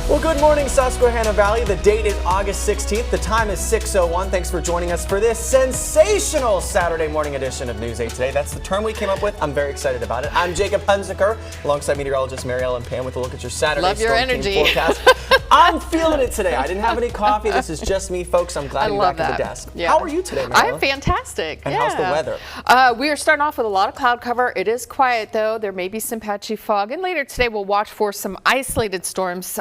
Well, good morning, Susquehanna Valley. The date is August 16th. The time is 6:01. Thanks for joining us for this sensational Saturday morning edition of News 8 Today. That's the term we came up with. I'm very excited about it. I'm Jacob Hunziker, alongside meteorologist Mary Ellen Pam with a look at your Saturday Love your Storm King energy. forecast. I'm feeling it today. I didn't have any coffee. This is just me, folks. I'm glad to be back at the desk. Yeah. How are you today, Mary Ellen? I'm fantastic. And how's the weather? We are starting off with a lot of cloud cover. It is quiet, though. There may be some patchy fog. And later today, we'll watch for some isolated storms.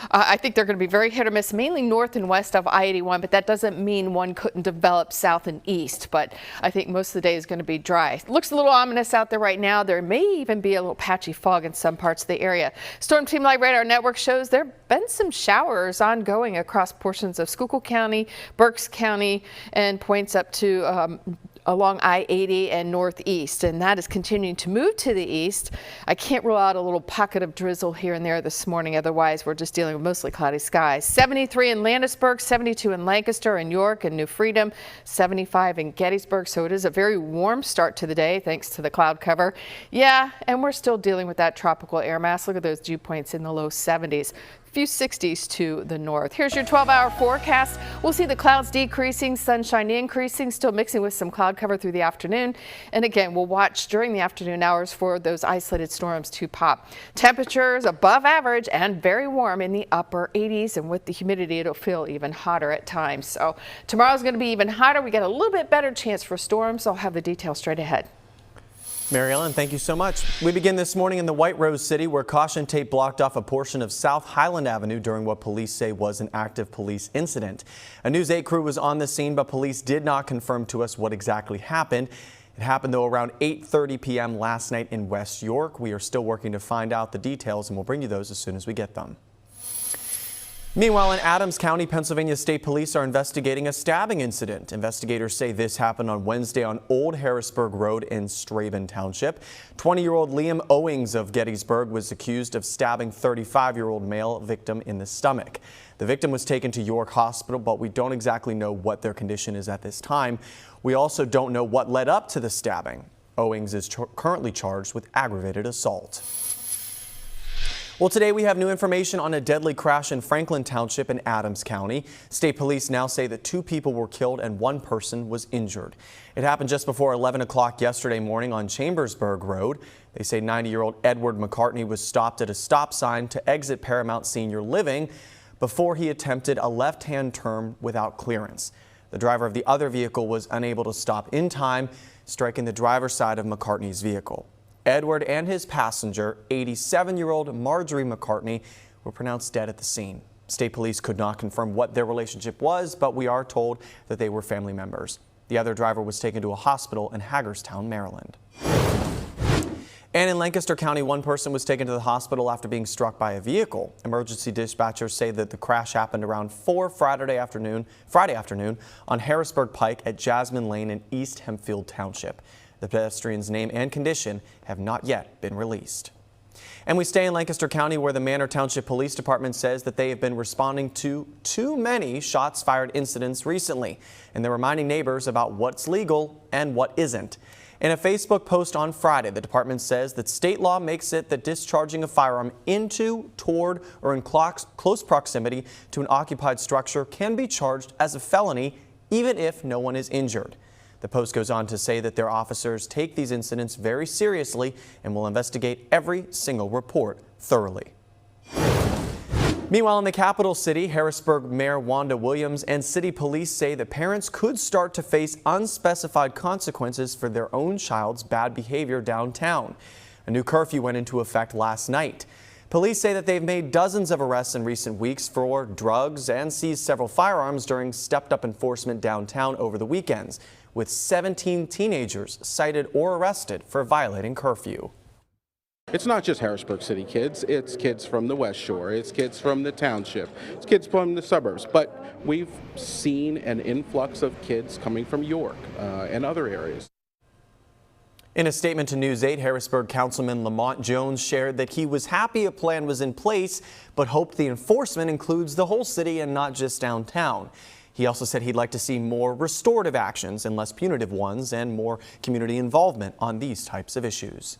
I think they're going to be very hit or miss, mainly north and west of I-81, but that doesn't mean one couldn't develop south and east. But I think most of the day is going to be dry. Looks a little ominous out there right now. There may even be a little patchy fog in some parts of the area. Storm Team Live Radar Network shows there have been some showers ongoing across portions of Schuylkill County, Berks County, and points up to along I-80 and northeast, and that is continuing to move to the east. I can't rule out a little pocket of drizzle here and there this morning. Otherwise, we're just dealing with mostly cloudy skies. 73 in Landisburg, 72 in Lancaster and York and New Freedom, 75 in Gettysburg. So it is a very warm start to the day thanks to the cloud cover. Yeah, and we're still dealing with that tropical air mass. Look at those dew points in the low 70s. Few 60s to the north. Here's your 12-hour forecast. We'll see the clouds decreasing, sunshine increasing, still mixing with some cloud cover through the afternoon. And again, we'll watch during the afternoon hours for those isolated storms to pop. Temperatures above average and very warm in the upper 80s, and with the humidity, it'll feel even hotter at times. So tomorrow's going to be even hotter. We get a little bit better chance for storms. I'll have the details straight ahead. Mary Ellen, thank you so much. We begin this morning in the White Rose City, where caution tape blocked off a portion of South Highland Avenue during what police say was an active police incident. A News 8 crew was on the scene, but police did not confirm to us what exactly happened. It happened, though, around 8:30 p.m. last night in West York. We are still working to find out the details, and we'll bring you those as soon as we get them. Meanwhile, in Adams County, Pennsylvania State Police are investigating a stabbing incident. Investigators say this happened on Wednesday on Old Harrisburg Road in Straben Township. 20-year-old Liam Owings of Gettysburg was accused of stabbing 35-year-old male victim in the stomach. The victim was taken to York Hospital, but we don't exactly know what their condition is at this time. We also don't know what led up to the stabbing. Owings is currently charged with aggravated assault. Well, today we have new information on a deadly crash in Franklin Township in Adams County. State police now say that 2 people were killed and 1 person was injured. It happened just before 11 o'clock yesterday morning on Chambersburg Road. They say 90-year-old Edward McCartney was stopped at a stop sign to exit Paramount Senior Living before he attempted a left-hand turn without clearance. The driver of the other vehicle was unable to stop in time, striking the driver's side of McCartney's vehicle. Edward and his passenger, 87-year-old Marjorie McCartney, were pronounced dead at the scene. State police could not confirm what their relationship was, but we are told that they were family members. The other driver was taken to a hospital in Hagerstown, Maryland. And in Lancaster County, 1 person was taken to the hospital after being struck by a vehicle. Emergency dispatchers say that the crash happened around 4 Friday afternoon on Harrisburg Pike at Jasmine Lane in East Hempfield Township. The pedestrian's name and condition have not yet been released. And we stay in Lancaster County, where the Manor Township Police Department says that they have been responding to too many shots fired incidents recently, and they're reminding neighbors about what's legal and what isn't. In a Facebook post on Friday, the department says that state law makes it that discharging a firearm into, toward, or in close proximity to an occupied structure can be charged as a felony, even if no one is injured. The post goes on to say that their officers take these incidents very seriously and will investigate every single report thoroughly. Meanwhile, in the capital city, Harrisburg Mayor Wanda Williams and city police say that parents could start to face unspecified consequences for their own child's bad behavior downtown. A new curfew went into effect last night. Police say that they've made dozens of arrests in recent weeks for drugs and seized several firearms during stepped-up enforcement downtown over the weekends, with 17 teenagers cited or arrested for violating curfew. It's not just Harrisburg City kids, it's kids from the West Shore, it's kids from the township, it's kids from the suburbs, but we've seen an influx of kids coming from York and other areas. In a statement to News 8, Harrisburg Councilman Lamont Jones shared that he was happy a plan was in place, but hoped the enforcement includes the whole city and not just downtown. He also said he'd like to see more restorative actions and less punitive ones, and more community involvement on these types of issues.